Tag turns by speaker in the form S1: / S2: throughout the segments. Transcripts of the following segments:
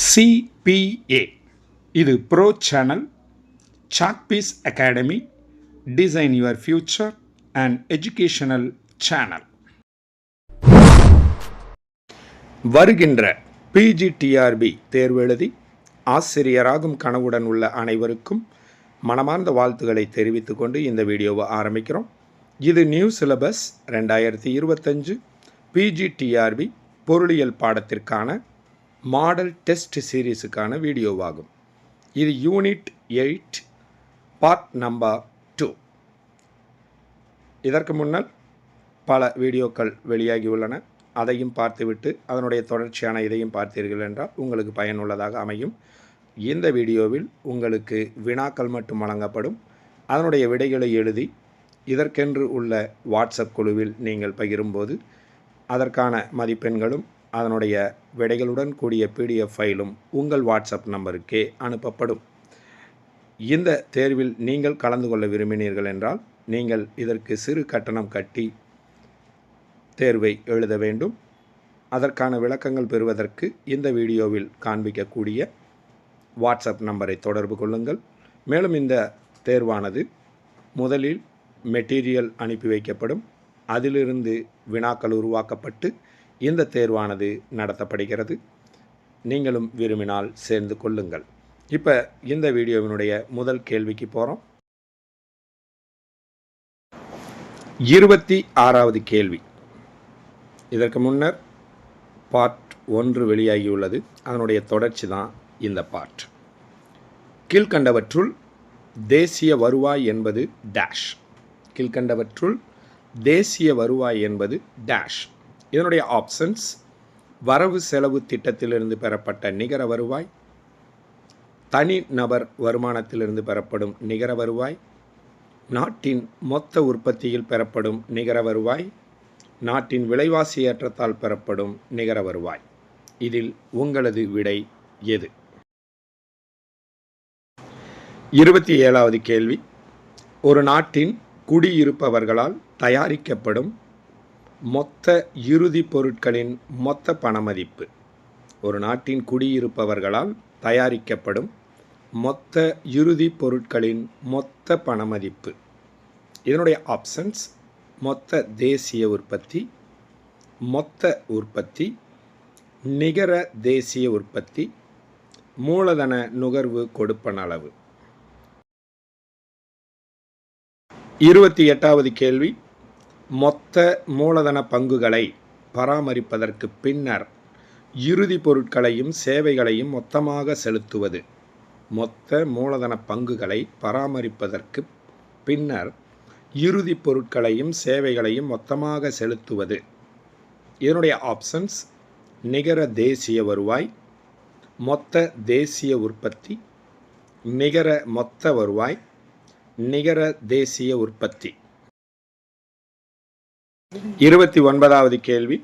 S1: CPA இது bro channel, chalk piece academy, design your future and educational channel. வருகின்ற PGTRB தேர்வு எழுதி ஆசிரியராகும் கனவுடன் உள்ள அனைவருக்கும் மனமார்ந்த வாழ்த்துக்களை தெரிவித்துக் கொண்டு இந்த வீடியோவை ஆரம்பிக்கிறோம். இது நியூ சிலபஸ் 2025 PGTRB பொருளியல் பாடத்திற்கான மாடல் டெஸ்ட் சீரீஸுக்கான வீடியோவாகும். இது யூனிட் 8 பார்ட் நம்பர் 2. இதற்கு முன்னர் பல வீடியோக்கள் வெளியாகியுள்ளன. அதையும் பார்த்துவிட்டு அதனுடைய தொடர்ச்சியான இதையும் பார்த்தீர்கள் என்றால் உங்களுக்கு பயனுள்ளதாக அமையும். இந்த வீடியோவில் உங்களுக்கு வினாக்கள் மட்டும் வழங்கப்படும். அதனுடைய விடைகளை எழுதி இதற்கென்று உள்ள வாட்ஸ்அப் குழுவில் நீங்கள் பகிரும்போது அதற்கான மதிப்பெண்களும் அதனுடைய விடைகளுடன் கூடிய PDF ஃபைலும் உங்கள் வாட்ஸ்அப் நம்பருக்கே அனுப்பப்படும். இந்த தேர்வில் நீங்கள் கலந்து கொள்ள விரும்பினீர்கள் என்றால் நீங்கள் இதற்கு சிறு கட்டணம் கட்டி தேர்வை எழுத வேண்டும். அதற்கான விளக்கங்கள் பெறுவதற்கு இந்த வீடியோவில் காண்பிக்கக்கூடிய வாட்ஸ்அப் நம்பரை தொடர்பு கொள்ளுங்கள். மேலும் இந்த தேர்வானது முதலில் மெட்டீரியல் அனுப்பி வைக்கப்படும். அதிலிருந்து வினாக்கள் உருவாக்கப்பட்டு இந்த தேர்வானது நடத்தப்படுகிறது. நீங்களும் விரும்பினால் சேர்ந்து கொள்ளுங்கள். இப்போ இந்த வீடியோவினுடைய முதல் கேள்விக்கு போகிறோம். 26வது கேள்வி. இதற்கு முன்னர் பார்ட் 1 வெளியாகியுள்ளது. அதனுடைய தொடர்ச்சி தான் இந்த பார்ட். கீழ்கண்டவற்றுள் தேசிய வருவாய் என்பது டேஷ். கீழ்கண்டவற்றுள் தேசிய வருவாய் என்பது டேஷ். இதனுடைய ஆப்ஷன்ஸ்: வரவு செலவு திட்டத்திலிருந்து பெறப்பட்ட நிகர வருவாய், தனி நபர் வருமானத்திலிருந்து பெறப்படும் நிகர வருவாய், நாட்டின் மொத்த உற்பத்தியில் பெறப்படும் நிகர வருவாய், நாட்டின் விலைவாசி ஏற்றத்தால் பெறப்படும் நிகர வருவாய். இதில் உங்களது விடை எது? 27வது கேள்வி. ஒரு நாட்டின் குடியிருப்பவர்களால் தயாரிக்கப்படும் மொத்த இறுதி பொருட்களின் மொத்த பணமதிப்பு. ஒரு நாட்டின் குடியிருப்பவர்களால் தயாரிக்கப்படும் மொத்த இறுதி பொருட்களின் மொத்த பணமதிப்பு. இதனுடைய ஆப்ஷன்ஸ்: மொத்த தேசிய உற்பத்தி, மொத்த உற்பத்தி, நிகர தேசிய உற்பத்தி, மூலதன நுகர்வு கொடுப்பனளவு. 28வது கேள்வி. மொத்த மூலதன பங்குகளை பராமரிப்பதற்கு பின்னர் இறுதி பொருட்களையும் சேவைகளையும் மொத்தமாக செலுத்துவது. மொத்த மூலதன பங்குகளை பராமரிப்பதற்கு பின்னர் இறுதி பொருட்களையும் சேவைகளையும் மொத்தமாக செலுத்துவது. இதனுடைய ஆப்ஷன்ஸ்: நிகர தேசிய வருவாய், மொத்த தேசிய உற்பத்தி, நிகர மொத்த வருவாய், நிகர தேசிய உற்பத்தி. 29வது கேள்வி.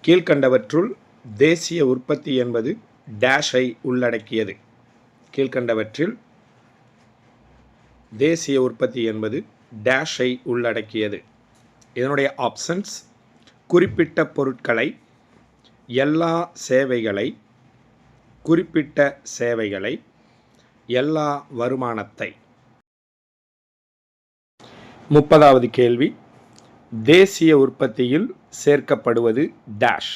S1: கீழ்கண்டவற்றுள் தேசிய உற்பத்தி என்பது டேஷை உள்ளடக்கியது. கீழ்கண்டவற்றில் தேசிய உற்பத்தி என்பது டேஷை உள்ளடக்கியது. இதனுடைய ஆப்ஷன்ஸ்: குறிப்பிட்ட பொருட்களை, எல்லா சேவைகளை, குறிப்பிட்ட சேவைகளை, எல்லா வருமானத்தை. 30வது கேள்வி. தேசிய உற்பத்தியில் சேர்க்கப்படுவது டேஷ்.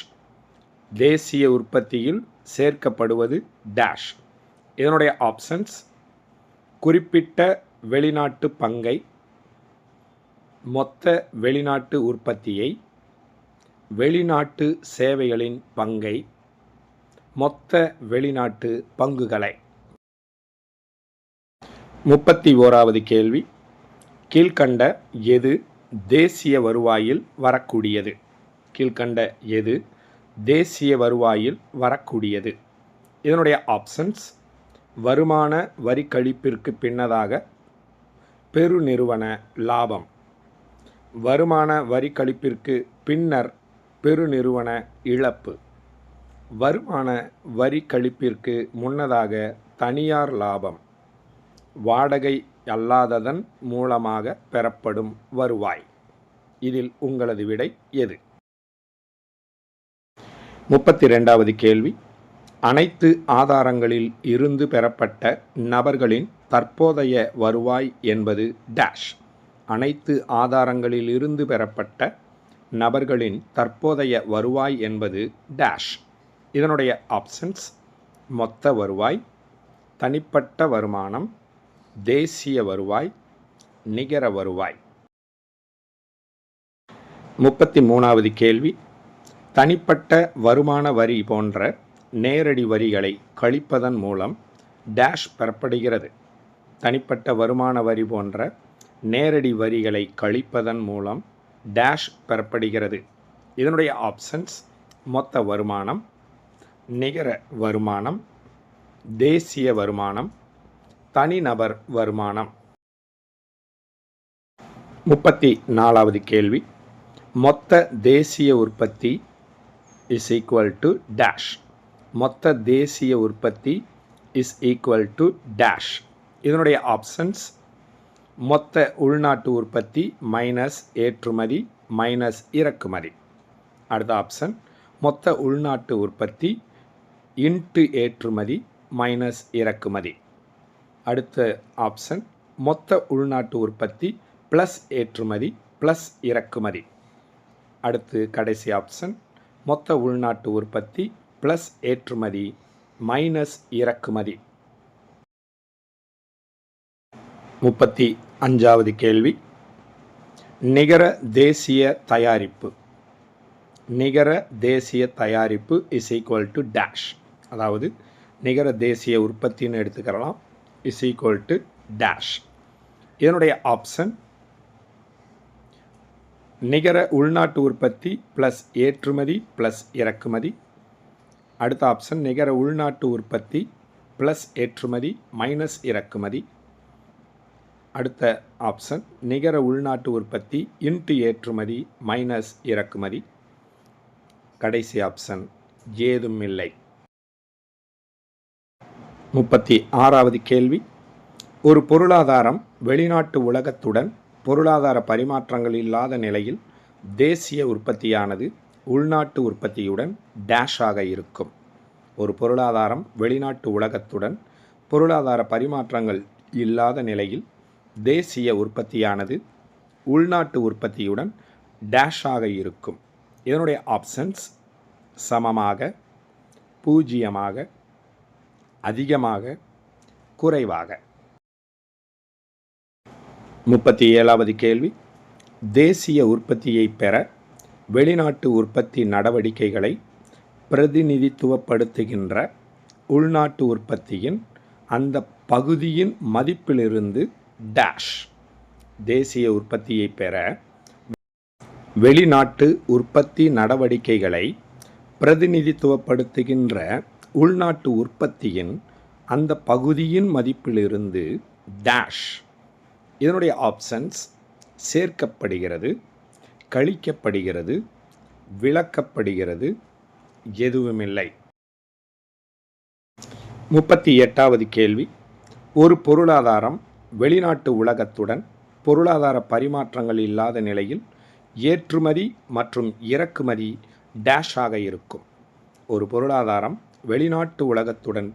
S1: தேசிய உற்பத்தியில் சேர்க்கப்படுவது டேஷ். இதனுடைய ஆப்ஷன்ஸ்: குறிப்பிட்ட வெளிநாட்டு பங்கை, மொத்த வெளிநாட்டு உற்பத்தியை, வெளிநாட்டு சேவைகளின் பங்கை, மொத்த வெளிநாட்டு பங்குகளை. 31வது கேள்வி. கீழ்கண்ட எது தேசிய வருவாயில் வரக்கூடியது? கீழ்கண்ட எது தேசிய வருவாயில் வரக்கூடியது? இதனுடைய ஆப்ஷன்ஸ்: வருமான வரி கழிப்பிற்கு பின்னதாக பெருநிறுவன லாபம், வருமான வரி கழிப்பிற்கு பின்னர் பெருநிறுவன இழப்பு, வருமான வரி கழிப்பிற்கு முன்னதாக தனியார் லாபம், வாடகை அல்லாததன் மூலமாக பெறப்படும் வருவாய். இதில் உங்களது விடை எது? 32வது கேள்வி. அனைத்து ஆதாரங்களில் இருந்து பெறப்பட்ட நபர்களின் தற்போதைய வருவாய் என்பது டேஷ். அனைத்து ஆதாரங்களில் இருந்து பெறப்பட்ட நபர்களின் தற்போதைய வருவாய் என்பது டேஷ். இதனுடைய ஆப்ஷன்ஸ் மொத்த வருவாய், தனிப்பட்ட வருமானம், தேசிய வருவாய், நிகர வருவாய். 33வது கேள்வி, தனிப்பட்ட வருமான வரி போன்ற நேரடி வரிகளை கழிப்பதன் மூலம் டேஷ் பெறப்படுகிறது. தனிப்பட்ட வருமான வரி போன்ற நேரடி வரிகளை கழிப்பதன் மூலம் டேஷ் பெறப்படுகிறது. இதனுடைய ஆப்ஷன்ஸ் மொத்த வருமானம், நிகர வருமானம், தேசிய வருமானம், தனிநபர் வருமானம். 34வது கேள்வி, மொத்த தேசிய உற்பத்தி இஸ் ஈக்குவல் டு டேஷ். மொத்த தேசிய உற்பத்தி இஸ் ஈக்குவல் டு டேஷ். இதனுடைய ஆப்ஷன்ஸ் மொத்த உள்நாட்டு உற்பத்தி மைனஸ் ஏற்றுமதி மைனஸ் இறக்குமதி. அடுத்த ஆப்ஷன் மொத்த உள்நாட்டு உற்பத்தி இன்ட்டு ஏற்றுமதி மைனஸ் இறக்குமதி. அடுத்த ஆப்ஷன் மொத்த உள்நாட்டு உற்பத்தி ப்ளஸ் ஏற்றுமதி ப்ளஸ் இறக்குமதி. அடுத்து கடைசி ஆப்ஷன் மொத்த உள்நாட்டு உற்பத்தி ப்ளஸ் ஏற்றுமதி மைனஸ் இறக்குமதி. 35வது கேள்வி, நிகர தேசிய தயாரிப்பு. நிகர தேசிய தயாரிப்பு இஸ் ஈக்குவல் டு டேஷ். அதாவது நிகர தேசிய உற்பத்தின்னு எடுத்துக்கலாம், இஸ் ஈக்குவல் டு டேஷ். இதனுடைய ஆப்ஷன் நிகர உள்நாட்டு உற்பத்தி ப்ளஸ் ஏற்றுமதி ப்ளஸ் இறக்குமதி. அடுத்த ஆப்ஷன் நிகர உள்நாட்டு உற்பத்தி ப்ளஸ் ஏற்றுமதி மைனஸ் இறக்குமதி. அடுத்த ஆப்ஷன் நிகர உள்நாட்டு உற்பத்தி இன்ட்டு ஏற்றுமதி மைனஸ் இறக்குமதி. கடைசி ஆப்ஷன் ஏதும் இல்லை. 36வது கேள்வி, ஒரு பொருளாதாரம் வெளிநாட்டு உலகத்துடன் பொருளாதார பரிமாற்றங்கள் இல்லாத நிலையில் தேசிய உற்பத்தியானது உள்நாட்டு உற்பத்தியுடன் டேஷாக இருக்கும். ஒரு பொருளாதாரம் வெளிநாட்டு உலகத்துடன் பொருளாதார பரிமாற்றங்கள் இல்லாத நிலையில் தேசிய உற்பத்தியானது உள்நாட்டு உற்பத்தியுடன் டேஷாக இருக்கும். இதனுடைய ஆப்ஷன்ஸ் சமமாக, பூஜ்ஜியமாக, அதிகமாக, குறைவாக. 37வது கேள்வி, தேசிய உற்பத்தியை பெற வெளிநாட்டு உற்பத்தி நடவடிக்கைகளை பிரதிநிதித்துவப்படுத்துகின்ற உள்நாட்டு உற்பத்தியின் அந்த பகுதியின் மதிப்பிலிருந்து டேஷ். தேசிய உற்பத்தியை பெற வெளிநாட்டு உற்பத்தி நடவடிக்கைகளை பிரதிநிதித்துவப்படுத்துகின்ற உள்நாட்டு உற்பத்தியின் அந்த பகுதியின் மதிப்பிலிருந்து டேஷ். இதனுடைய ஆப்ஷன்ஸ் சேர்க்கப்படுகிறது, கழிக்கப்படுகிறது, விளக்கப்படுகிறது, எதுவுமில்லை. 38வது கேள்வி, ஒரு பொருளாதாரம் வெளிநாட்டு உலகத்துடன் பொருளாதார பரிமாற்றங்கள் இல்லாத நிலையில் ஏற்றுமதி மற்றும் இறக்குமதி டேஷாக இருக்கும். ஒரு பொருளாதாரம் வெளிநாட்டு உலகத்துடன்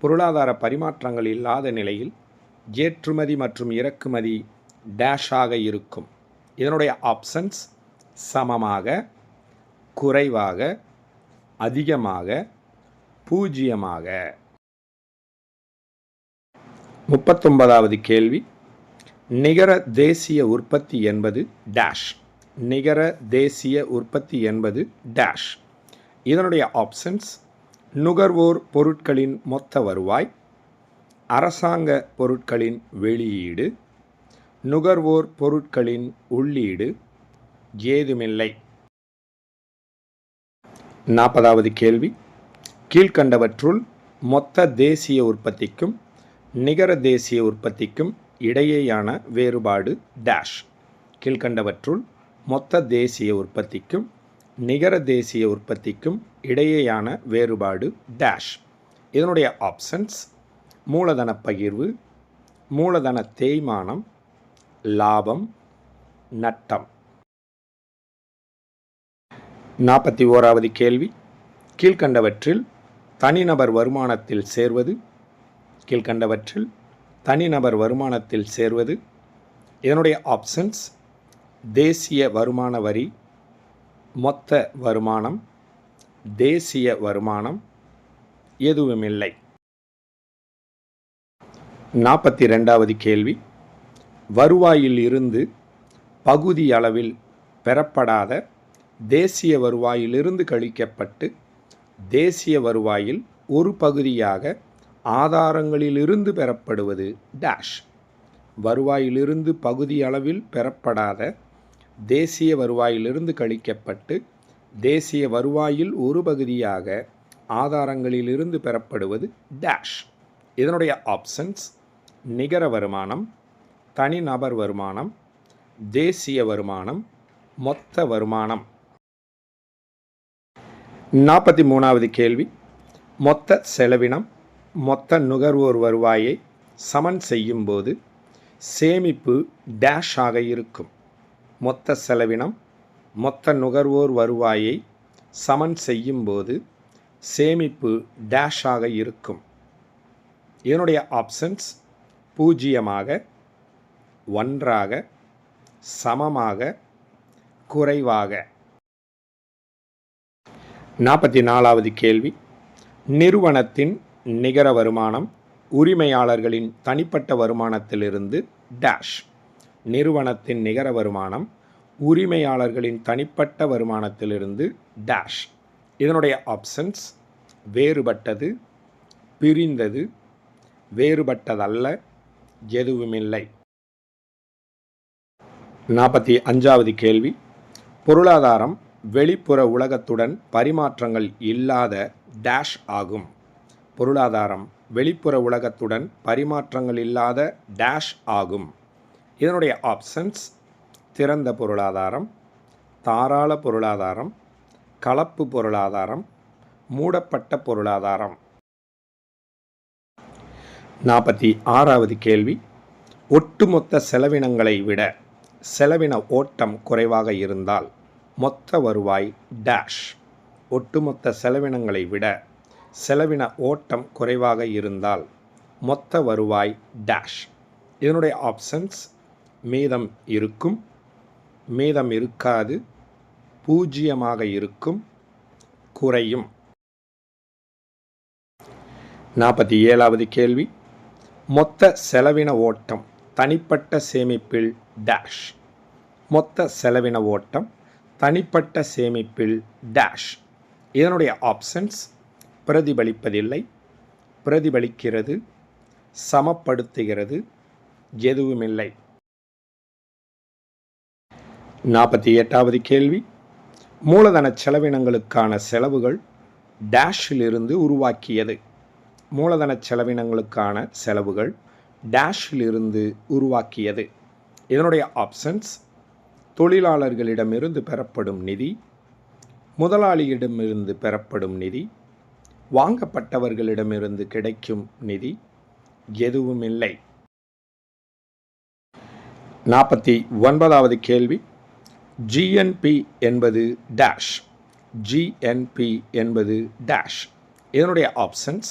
S1: பொருளாதார பரிமாற்றங்கள் இல்லாத நிலையில் ஏற்றுமதி மற்றும் இறக்குமதி டேஷாக இருக்கும். இதனுடைய ஆப்ஷன்ஸ் சமமாக, குறைவாக, அதிகமாக, பூஜ்ஜியமாக. 39வது கேள்வி, நிகர தேசிய உற்பத்தி என்பது டேஷ். நிகர தேசிய உற்பத்தி என்பது டேஷ். இதனுடைய ஆப்ஷன்ஸ் நுகர்வோர் பொருட்களின் மொத்த வருவாய், அரசாங்க பொருட்களின் வெளியீடு, நுகர்வோர் பொருட்களின் உள்ளீடு, ஏதுமில்லை. 40வது கேள்வி, கீழ்கண்டவற்றுள் மொத்த தேசிய உற்பத்திக்கும் நிகர தேசிய உற்பத்திக்கும் இடையேயான வேறுபாடு டேஷ். கீழ்கண்டவற்றுள் மொத்த தேசிய உற்பத்திக்கும் நிகர தேசிய உற்பத்திக்கும் இடையேயான வேறுபாடு டேஷ். இதனுடைய ஆப்ஷன்ஸ் மூலதன பகிர்வு, மூலதன தேய்மானம், லாபம், நட்டம். 41வது கேள்வி, கீழ்கண்டவற்றில் தனிநபர் வருமானத்தில் சேர்வது கீழ்கண்டவற்றில் தனிநபர் வருமானத்தில் சேர்வது. இதனுடைய ஆப்ஷன்ஸ் தேசிய வருமான வரி, மொத்த வருமானம், தேசிய வருமானம், எதுவுமில்லை. 42வது கேள்வி, வருவாயில் இருந்து பகுதி அளவில் பெறப்படாத தேசிய வருவாயிலிருந்து கழிக்கப்பட்டு தேசிய வருவாயில் ஒரு பகுதியாக ஆதாரங்களிலிருந்து பெறப்படுவது டேஷ். வருவாயிலிருந்து பகுதி அளவில் பெறப்படாத தேசிய வருவாயிலிருந்து கழிக்கப்பட்டு தேசிய வருவாயில் ஒரு பகுதியாக ஆதாரங்களிலிருந்து பெறப்படுவது டேஷ். இதனுடைய ஆப்ஷன்ஸ் நிகர வருமானம், தனிநபர் வருமானம், தேசிய வருமானம், மொத்த வருமானம். 43வது கேள்வி, மொத்த செலவினம் மொத்த நுகர்வோர் வருவாயை சமன் செய்யும்போது சேமிப்பு டேஷ் ஆக இருக்கும். மொத்த செலவினம் மொத்த நுகர்வோர் வருவாயை சமன் செய்யும்போது சேமிப்பு டேஷ் ஆக இருக்கும். இதனுடைய ஆப்ஷன்ஸ் 0, 1, சமமாக, குறைவாக. 44வது கேள்வி, நிறுவனத்தின் நிகர வருமானம் உரிமையாளர்களின் தனிப்பட்ட வருமானத்திலிருந்து டேஷ். நிறுவனத்தின் நிகர வருமானம் உரிமையாளர்களின் தனிப்பட்ட வருமானத்திலிருந்து டேஷ். இதனுடைய ஆப்ஷன்ஸ் வேறுபட்டது, பிரிந்தது, வேறுபட்டதல்ல, எதுவுமில்லை. 45வது கேள்வி, பொருளாதாரம் வெளிப்புற உலகத்துடன் பரிமாற்றங்கள் இல்லாத டேஷ் ஆகும். பொருளாதாரம் வெளிப்புற உலகத்துடன் பரிமாற்றங்கள் இல்லாத டேஷ் ஆகும். இதனுடைய ஆப்ஷன்ஸ் திறந்த பொருளாதாரம், தாராள பொருளாதாரம், கலப்பு பொருளாதாரம், மூடப்பட்ட பொருளாதாரம். 46வது கேள்வி, ஒட்டுமொத்த செலவினங்களை விட செலவின ஓட்டம் குறைவாக இருந்தால் மொத்த வருவாய் டேஷ். ஒட்டுமொத்த செலவினங்களை விட செலவின ஓட்டம் குறைவாக இருந்தால் மொத்த வருவாய் டேஷ். இதனுடைய ஆப்ஷன்ஸ் மீதம் இருக்கும், மீதம் இருக்காது, 0 இருக்கும், குறையும். 47வது கேள்வி, மொத்த செலவின ஓட்டம் தனிப்பட்ட சேமிப்பில் டேஷ். மொத்த செலவின ஓட்டம் தனிப்பட்ட சேமிப்பில் டேஷ். இதனுடைய ஆப்ஷன்ஸ் பிரதிபலிப்பதில்லை, பிரதிபலிக்கிறது, சமப்படுத்துகிறது, எதுவுமில்லை. 48வது கேள்வி, மூலதன செலவினங்களுக்கான செலவுகள் டேஷிலிருந்து உருவாக்கியது. மூலதன செலவினங்களுக்கான செலவுகள் டேஷிலிருந்து உருவாக்கியது. இதனுடைய ஆப்ஷன்ஸ் தொழிலாளர்களிடமிருந்து பெறப்படும் நிதி, முதலாளியிடமிருந்து பெறப்படும் நிதி, வாங்கப்பட்டவர்களிடமிருந்து கிடைக்கும் நிதி, எதுவுமில்லை. 49வது கேள்வி, ஜிஎன்பி என்பது டேஷ். ஜிஎன்பி என்பது டேஷ். இதனுடைய ஆப்ஷன்ஸ்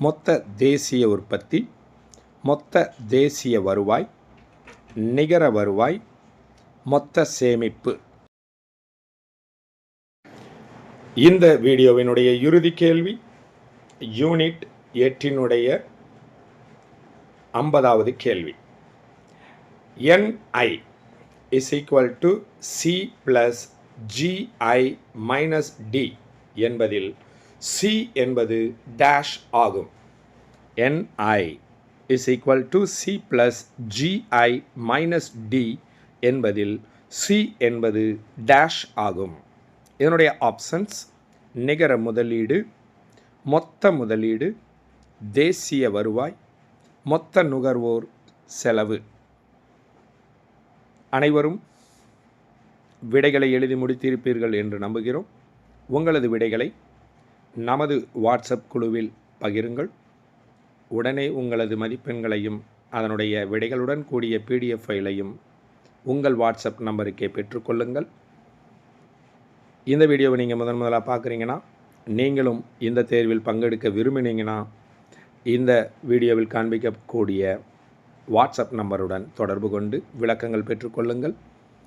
S1: மொத்த தேசிய உற்பத்தி, மொத்த தேசிய வருவாய், நிகர வருவாய், மொத்த சேமிப்பு. இந்த வீடியோவினுடைய இறுதி கேள்வி யூனிட் 8னுடைய 50வது கேள்வி. NI is equal to C plus GI minus D என்பதில் C என்பது டேஷ் ஆகும். NI is equal to C plus GI minus D என்பதில் C என்பது டேஷ் ஆகும். இதனுடைய ஆப்ஷன்ஸ் நிகர முதலீடு, மொத்த முதலீடு, தேசிய வருவாய், மொத்த நுகர்வோர் செலவு. அனைவரும் விடைகளை எழுதி முடித்திருப்பீர்கள் என்று நம்புகிறோம். உங்களது விடைகளை நமது வாட்ஸ்அப் குழுவில் பகிருங்கள். உடனே உங்களது மதிப்பெண்களையும் அதனுடைய விடைகளுடன் கூடிய PDF ஃபைலையும் உங்கள் வாட்ஸ்அப் நம்பருக்கே பெற்றுக்கொள்ளுங்கள். இந்த வீடியோவை நீங்கள் முதலாக பார்க்குறீங்கன்னா நீங்களும் இந்த தேர்வில் பங்கெடுக்க விரும்பினீங்கன்னா இந்த வீடியோவில் காண்பிக்கக்கூடிய வாட்ஸ்அப் நம்பருடன் தொடர்பு கொண்டு விளக்கங்கள் பெற்றுக்கொள்ளுங்கள்.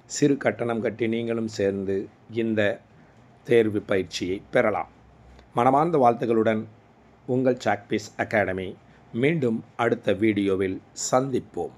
S1: சிறு கட்டணம் கட்டி நீங்களும் சேர்ந்து இந்த தேர்வு பயிற்சியை பெறலாம். மனமார்ந்த வாழ்த்துக்களுடன் உங்கள் சாக்பீஸ் அகாடமி. மீண்டும் அடுத்த வீடியோவில் சந்திப்போம்.